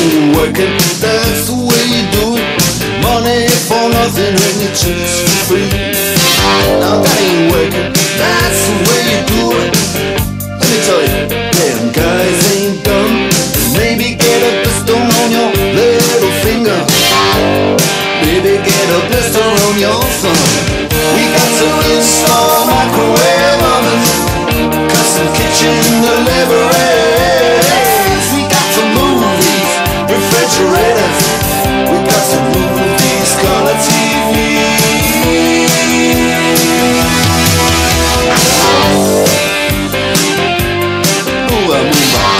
ain't working, that's the way you do it. Money for nothing and your chicks for free. Now that ain't working, that's the way you do it. Let me tell you, damn guys ain't dumb. Maybe get a blister on your little finger. Maybe get a blister on your thumb. We got to install microwave ovens, custom kitchen deliveries. We got to move these refrigerators. We got to move these color TVs. Move on, move on.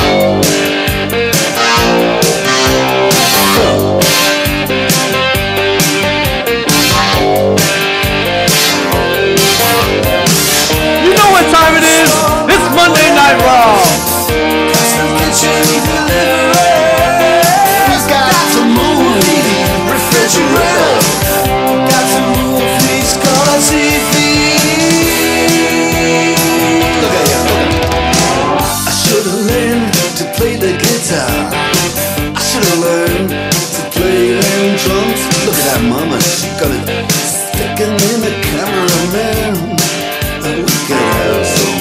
You know what time it is? It's Monday Night Raw. Custom kitchen deliveries. We got to move these refrigerators. Got to move these color TVs. Look at ya, look at ya. I should have learned to play the guitar. I should have learned to play them drums. Look at that mama, she got it sticking in the camera, man. We could have some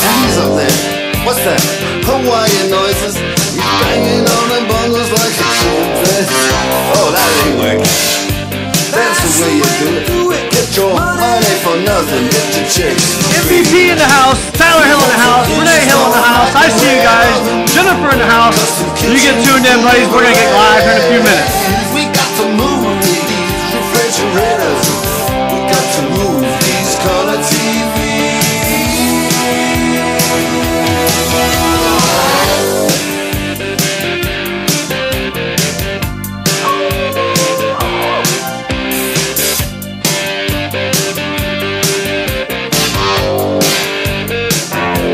hands up there. What's that? Hawaiian noises. He's banging on the bongos like a trumpet. Oh, that ain't working. That's the way you do it. Get your money for nothing. Get your chicks. MVP in the house, Tyler Hill in the house, Renee Hill in the house. I see you guys. Jennifer in the house. You get tuned in, buddies. We're gonna get live here in a few minutes. We got to move these refrigerators. We got to move these color TVs.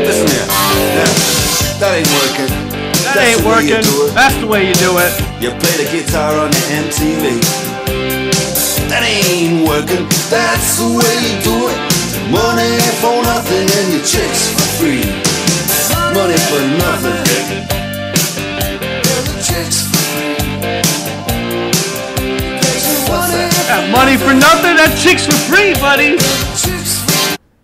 Listen here. That ain't working. That ain't working. That's the way you do it. You play the guitar on the MTV. That ain't working. That's the way you do it. Money for nothing and your chicks for free. Money for nothing. And your chicks for free. What's that? Got money for nothing, that chicks for free, buddy.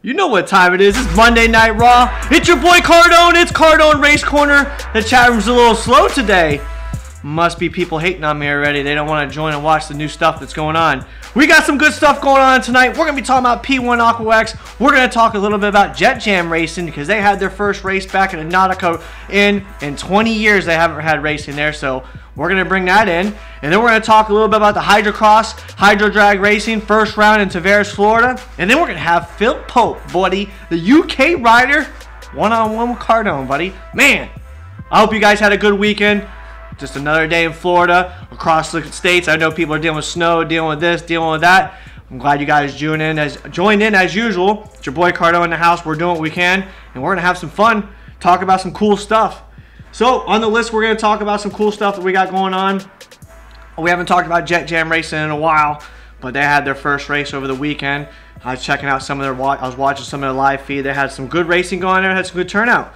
You know what time it is. It's Monday Night Raw. It's your boy Cardone. It's Cardone Race Corner. The chat room's a little slow today. Must be people hating on me already. They don't want to join and watch the new stuff that's going on. We got some good stuff going on tonight. We're going to be talking about P1 Aquax. We're going to talk a little bit about Jet Jam Racing because they had their first race back in Nautica in 20 years. They haven't had racing there, so we're going to bring that in. And then we're going to talk a little bit about the Hydrocross, Hydro Drag Racing, first round in Tavares, Florida. And then we're going to have Phil Pope, buddy, the UK rider, one-on-one with Cardone, buddy. Man, I hope you guys had a good weekend. Just another day in Florida, across the states. I know people are dealing with snow, dealing with this, dealing with that. I'm glad you guys joined in as usual. It's your boy Cardone in the house. We're doing what we can, and we're going to have some fun, talk about some cool stuff. So, on the list, we're going to talk about some cool stuff that we got going on. We haven't talked about Jet Jam Racing in a while, but they had their first race over the weekend. I was checking out some of their, I was watching some of their live feed. They had some good racing going there, had some good turnout.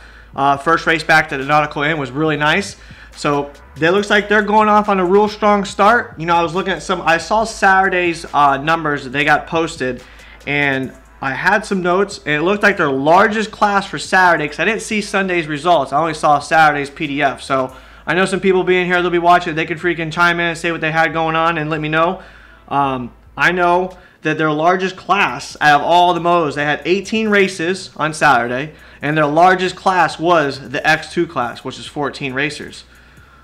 First race back to the Nautical Inn was really nice. So it looks like they're going off on a real strong start. You know, I was looking at I saw Saturday's numbers that they got posted, and I had some notes, and it looked like their largest class for Saturday, because I didn't see Sunday's results. I only saw Saturday's PDF. So I know some people being here, they'll be watching. They can freaking chime in and say what they had going on and let me know. I know that their largest class out of all the motos, they had 18 races on Saturday, and their largest class was the X2 class, which is 14 racers.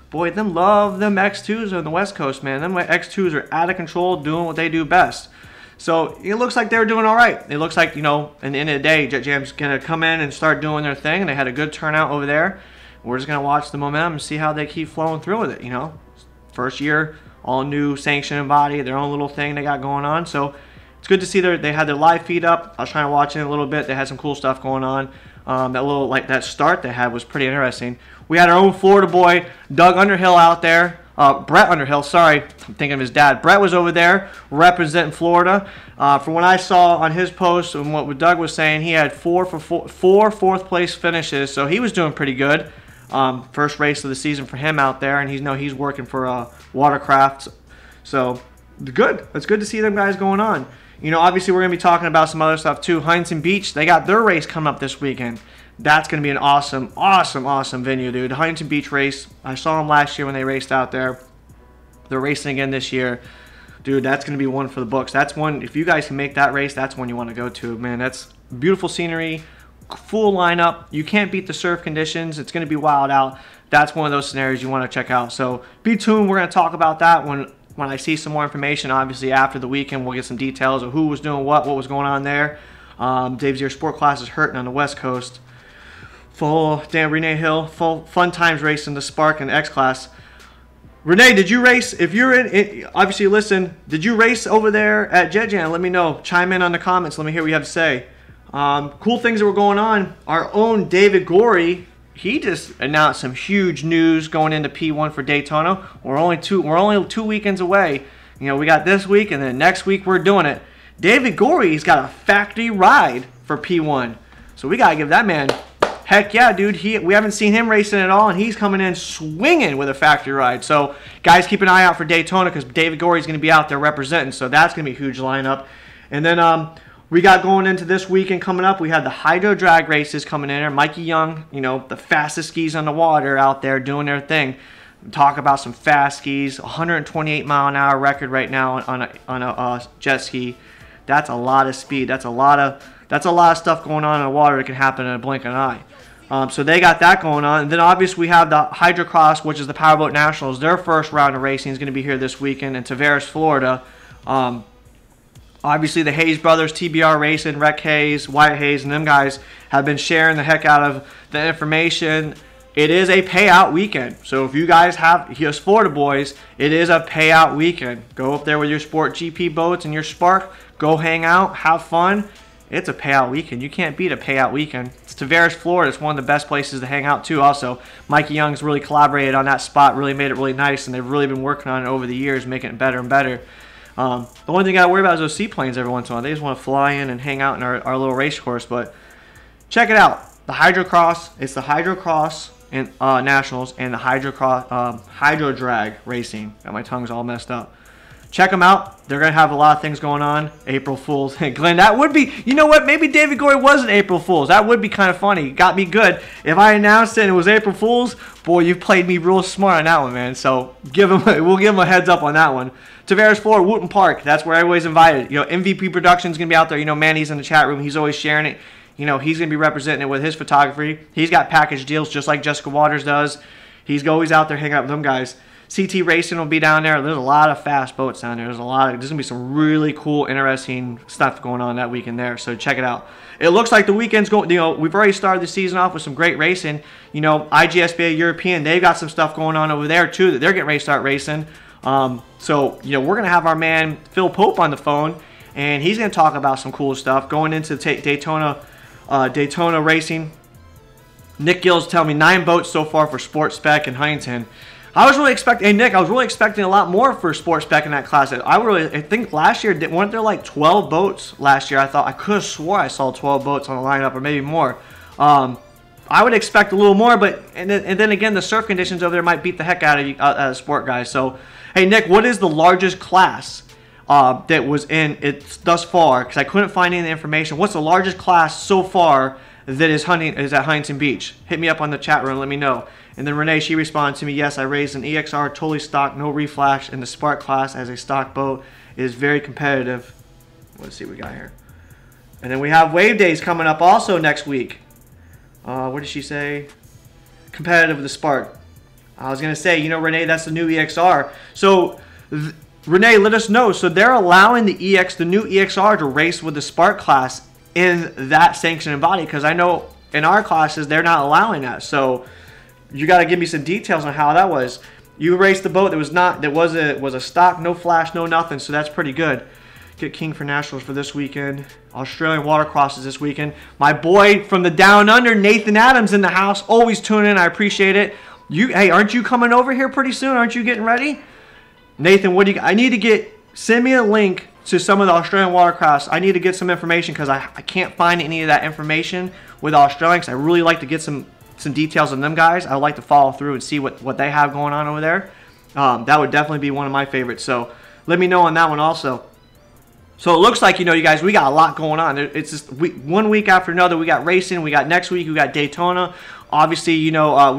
Boy, them love them X2s on the West Coast, man. Them X2s are out of control, doing what they do best. So it looks like they're doing all right. It looks like, you know, at the end of the day, Jet Jam's going to come in and start doing their thing. And they had a good turnout over there. We're just going to watch the momentum and see how they keep flowing through with it, you know. First year, all new sanctioning body, their own little thing they got going on. So it's good to see they had their live feed up. I was trying to watch it a little bit. They had some cool stuff going on. That little, like, that start they had was pretty interesting. We had our own Florida boy, Doug Underhill, out there. Brett Underhill, sorry, I'm thinking of his dad. Brett was over there representing Florida. From what I saw on his post and what Doug was saying, he had four fourth place finishes, so he was doing pretty good. First race of the season for him out there, and he's working for Watercraft. So good. It's good to see them guys going on. Obviously we're going to be talking about some other stuff too. Huntington Beach, they got their race coming up this weekend. That's going to be an awesome, awesome, awesome venue, dude. Huntington Beach race. I saw them last year when they raced out there. They're racing again this year. Dude, that's going to be one for the books. That's one, if you guys can make that race, that's one you want to go to. Man, that's beautiful scenery, full lineup. You can't beat the surf conditions. It's going to be wild out. That's one of those scenarios you want to check out. So be tuned. We're going to talk about that when I see some more information. Obviously, after the weekend, we'll get some details of who was doing what was going on there. Dave's Ear Sport Class is hurting on the West Coast. Renee Hill, full fun times racing the Spark and X Class. Renee, did you race? If you're in, obviously listen, did you race over there at Jet Jan? Let me know. Chime in on the comments. Let me hear what you have to say. Cool things that were going on. Our own David Gorey, he just announced some huge news going into P1 for Daytona. We're only 2 weekends away. We got this week, and then next week we're doing it. David Gorey's got a factory ride for P1. So we got to give that man, heck yeah, dude. We haven't seen him racing at all, and he's coming in swinging with a factory ride. So, guys, keep an eye out for Daytona because David Gorey's going to be out there representing. So that's going to be a huge lineup. And then we got going into this weekend coming up. We had the Hydro Drag races coming in there. Mikey Young, the fastest skis on the water out there doing their thing. Talk about some fast skis. 128-mile-an-hour record right now on a jet ski. That's a lot of speed. That's a lot of stuff going on in the water that can happen in a blink of an eye. So they got that going on. And then obviously we have the Hydrocross, which is the Powerboat Nationals. Their first round of racing is going to be here this weekend in Tavares, Florida. Obviously the Hayes brothers, TBR Racing, Rec Hayes, Wyatt Hayes, and them guys have been sharing the heck out of the information. It is a payout weekend. So if you guys have, here's Florida boys, it is a payout weekend. Go up there with your Sport GP boats and your Spark. Go hang out, have fun. It's a payout weekend. You can't beat a payout weekend. It's Tavares, Florida. It's one of the best places to hang out too. Also, Mikey Young's really collaborated on that spot, really made it really nice, and they've really been working on it over the years, making it better and better. The only thing I gotta worry about is those seaplanes every once in a while. They just want to fly in and hang out in our little race course. But check it out. The Hydrocross. It's the Hydrocross and Nationals and the Hydro Drag Racing. Got my tongue's all messed up. Check them out. They're going to have a lot of things going on. April Fools. Glenn, that would be, you know what? Maybe David Gorey wasn't April Fools. That would be kind of funny. Got me good. If I announced it and it was April Fools, boy, you've played me real smart on that one, man. So we'll give him a heads up on that one. Tavares, Florida, Wooten Park. That's where everybody's invited. MVP Productions going to be out there. Manny's in the chat room. He's always sharing it. He's going to be representing it with his photography. He's got package deals just like Jessica Waters does. He's always out there hanging out with them guys. CT Racing will be down there. There's a lot of fast boats down there. There's going to be some really cool, interesting stuff going on that weekend there. So check it out. It looks like the weekend's going, we've already started the season off with some great racing. IGSBA European, they've got some stuff going on over there too that they're getting ready to start racing. So we're going to have our man Phil Pope on the phone, and he's going to talk about some cool stuff going into Daytona racing. Nick Gill's telling me 9 boats so far for Sport Spec in Huntington. I was really expecting, hey Nick, I was really expecting a lot more for Sport Spec in that class. I think last year, weren't there like 12 boats last year? I could have swore I saw 12 boats on the lineup, or maybe more. I would expect a little more, but and then again, the surf conditions over there might beat the heck out of you, sport guys. So, hey Nick, what is the largest class that was in it thus far? Because I couldn't find any information. What's the largest class so far that is at Huntington Beach? Hit me up on the chat room. Let me know. And then Renee, she responded to me, yes, I raised an EXR totally stock, no reflash in the Spark class as a stock boat. It is very competitive. Let's see what we got here. And then we have Wave Days coming up also next week. What did she say? Competitive with the Spark. I was going to say, Renee, that's the new EXR. So, Renee, let us know. So they're allowing the new EXR to race with the Spark class in that sanctioned body, because I know in our classes they're not allowing that. So you got to give me some details on how that was. You raced the boat that was a stock, no flash, no nothing. So that's pretty good. Get King for Nationals for this weekend. Australian Watercrosses this weekend. My boy from the Down Under, Nathan Adams, in the house. Always tuning in. I appreciate it. Hey, aren't you coming over here pretty soon? Aren't you getting ready? Nathan, what do you? I need to send me a link to some of the Australian Watercross. I need to get some information because I can't find any of that information with Australian, because I really like to get some some details on them guys, I would like to follow through and see what they have going on over there. That would definitely be one of my favorites. So let me know on that one also. So it looks like, you guys, we got a lot going on. It's just one week after another. We got racing. We got next week. We got Daytona. Obviously, we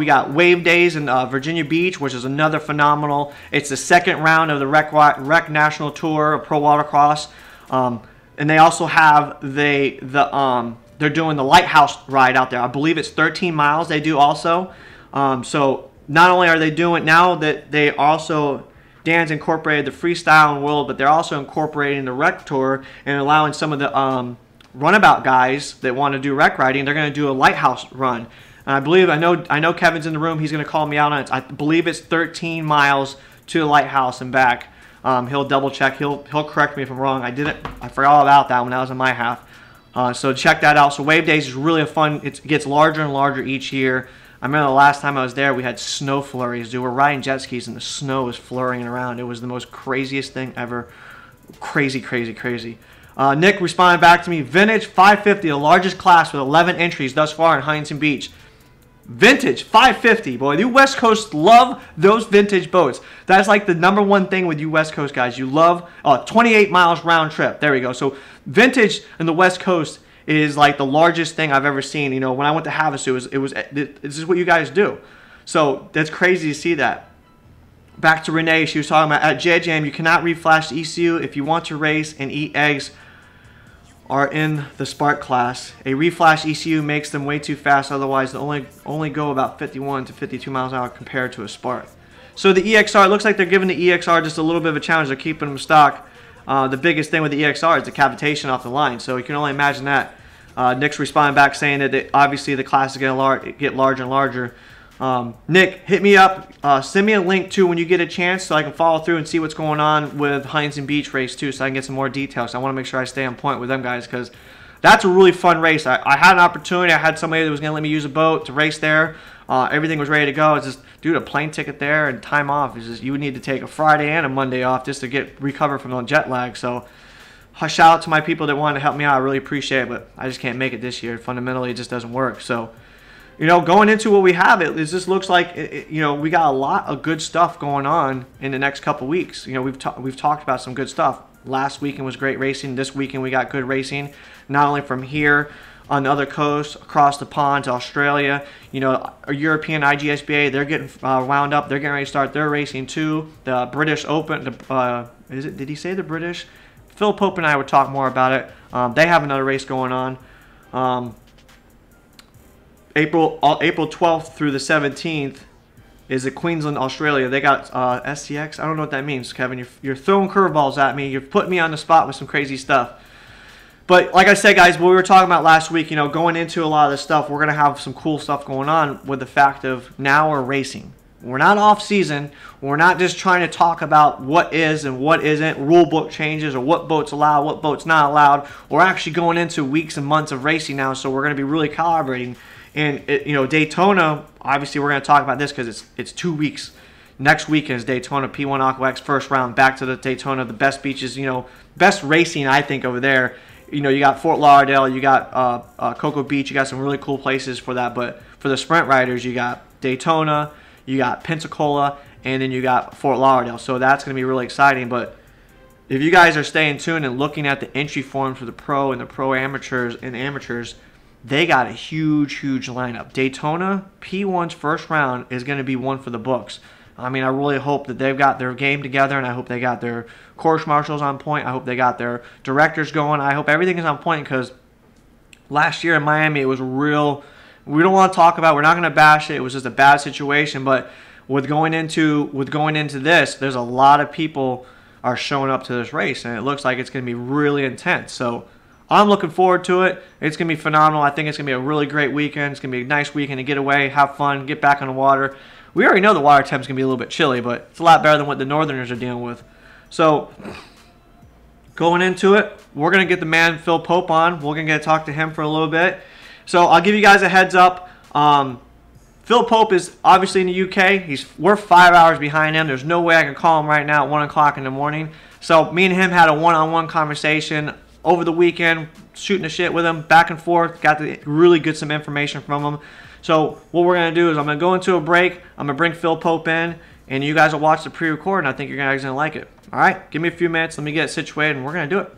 got Wave Days in Virginia Beach, which is another phenomenal. It's the second round of the Rec National Tour of Pro Watercross. And they also have they're doing the Lighthouse ride out there. I believe it's 13 miles they do also. So not only are they doing now that they also Dan's incorporated the freestyle world, but they're also incorporating the rec tour and allowing some of the runabout guys that want to do rec riding. They're going to do a Lighthouse run. And I believe I know Kevin's in the room. He's going to call me out on it. I believe it's 13 miles to the Lighthouse and back. He'll double check. He'll correct me if I'm wrong. I forgot about that one. That was in my half. So check that out. So Wave Days is really a fun. It gets larger and larger each year. I remember the last time I was there, we had snow flurries. Dude, we're riding jet skis and the snow was flurrying around. It was the most craziest thing ever. Crazy, crazy, crazy. Nick responded back to me. Vintage 550, the largest class with 11 entries thus far in Huntington Beach. Vintage 550, boy. You West Coast love those vintage boats. That's like the _1 thing with you West Coast guys. You love 28 miles round trip. There we go. So vintage in the West Coast is like the largest thing I've ever seen. When I went to Havasu, this is what you guys do. So that's crazy to see that. Back to Renee, she was talking about at JJM, you cannot reflash the ECU if you want to race and eat eggs are in the Spark class. A reflash ECU makes them way too fast, otherwise they only go about 51 to 52 miles an hour compared to a Spark. So the EXR, it looks like they're giving the EXR just a little bit of a challenge. They're keeping them stock. The biggest thing with the EXR is the cavitation off the line, so you can only imagine that. Nick's responding back saying that obviously the class is going to get larger and larger. Nick, hit me up. Send me a link too when you get a chance so I can follow through and see what's going on with Huntington Beach race too, so I can get some more details. I want to make sure I stay on point with them guys because that's a really fun race. I had an opportunity. I had somebody that was going to let me use a boat to race there. Everything was ready to go. It's just, dude, a plane ticket there and time off. It's just, you would need to take a Friday and a Monday off just to recover from the jet lag. So shout out to my people that wanted to help me out. I really appreciate it, but I just can't make it this year. Fundamentally, it just doesn't work. So, going into what we have, it just looks like, we got a lot of good stuff going on in the next couple weeks. We've talked about some good stuff. Last weekend was great racing. This weekend we got good racing, not only from here on the other coast, across the pond to Australia. Our European IGSBA, they're getting wound up. They're getting ready to start their racing too. The British Open, did he say the British? Phil Pope and I would talk more about it. They have another race going on. April 12th through the 17th is at Queensland, Australia. They got SCX. I don't know what that means, Kevin. You're throwing curveballs at me. You're putting me on the spot with some crazy stuff. But like I said, guys, what we were talking about last week, going into a lot of this stuff, we're going to have some cool stuff going on with the fact of now we're racing. We're not off season. We're not just trying to talk about what is and what isn't, rule book changes or what boats allowed, what boats not allowed. We're actually going into weeks and months of racing now, so we're going to be really calibrating. And Daytona, obviously we're going to talk about this because it's 2 weeks. Next weekend is Daytona P1 Aquax first round, back to the Daytona, the best beaches, best racing I think over there. You got Fort Lauderdale, you got Cocoa Beach, you got some really cool places for that. But for the sprint riders, you got Daytona, you got Pensacola, and then you got Fort Lauderdale. So that's going to be really exciting. But if you guys are staying tuned and looking at the entry forms for the pro and the pro amateurs and amateurs, they got a huge, huge lineup. Daytona P1's first round is going to be one for the books. I mean, I really hope that they've got their game together, and I hope they got their course marshals on point. I hope they got their directors going. I hope everything is on point because last year in Miami, it was real. We don't want to talk about. We're not going to bash it. It was just a bad situation. But with going into this, there's a lot of people are showing up to this race, and it looks like it's going to be really intense. So I'm looking forward to it. It's going to be phenomenal. I think it's going to be a really great weekend. It's going to be a nice weekend to get away, have fun, get back on the water. We already know the water temp's going to be a little bit chilly, but it's a lot better than what the Northerners are dealing with. So going into it, we're going to get the man Phil Pope on. We're going to get to talk to him for a little bit. So I'll give you guys a heads up. Phil Pope is obviously in the UK. We're 5 hours behind him. There's no way I can call him right now at 1 o'clock in the morning. So me and him had a one-on-one conversation over the weekend, shooting the shit with him, back and forth, got to really get some information from him. So what we're going to do is I'm going to go into a break. I'm going to bring Phil Pope in, and you guys will watch the pre-record, and I think you guys are going to like it. All right? Give me a few minutes. Let me get it situated, and we're going to do it.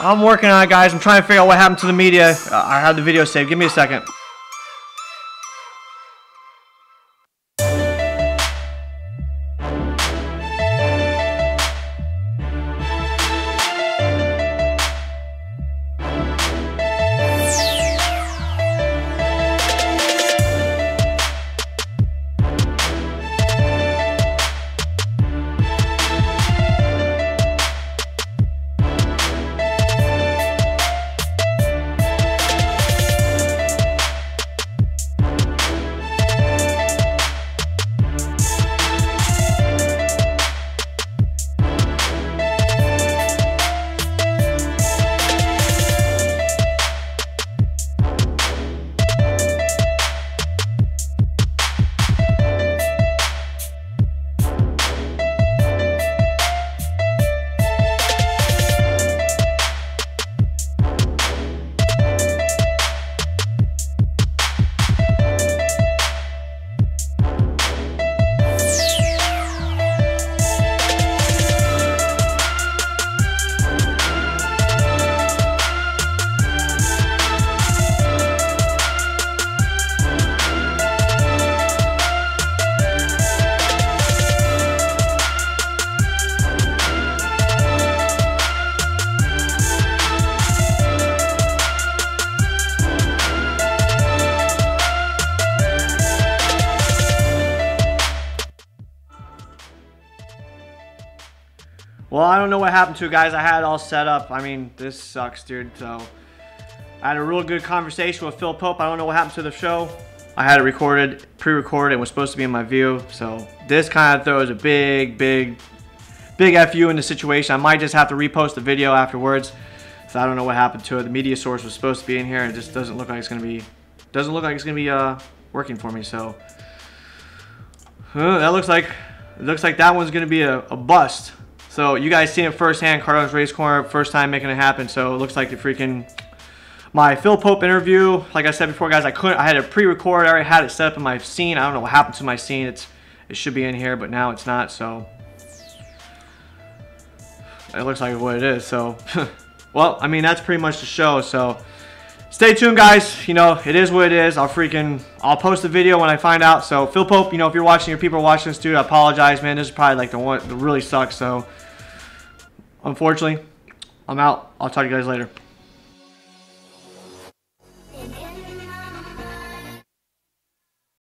I'm working on it, guys. I'm trying to figure out what happened to the media. I have the video saved. Give me a second. Well, I don't know what happened to it, guys. I had it all set up. I mean, this sucks, dude. So, I had a real good conversation with Phil Pope. I don't know what happened to the show. I had it recorded, pre-recorded, and was supposed to be in my view. So, this kind of throws a big FU in the situation. I might just have to repost the video afterwards. So, I don't know what happened to it. The media source was supposed to be in here. It just doesn't look like it's going to be, working for me. So, that looks like that one's going to be a bust. So you guys seen it firsthand, Cardone's Race Corner, first time making it happen. So it looks like the freaking my Phil Pope interview. Like I said before, guys, I had it pre-record. I already had it set up in my scene. I don't know what happened to my scene. It should be in here, but now it's not. So it looks like what it is. So well, I mean, that's pretty much the show. So stay tuned, guys. You know, it is what it is. I'll post the video when I find out. So Phil Pope, you know, if you're watching, your people are watching this, dude, I apologize, man. This is probably like the one that really sucks. So unfortunately, I'm out. I'll talk to you guys later.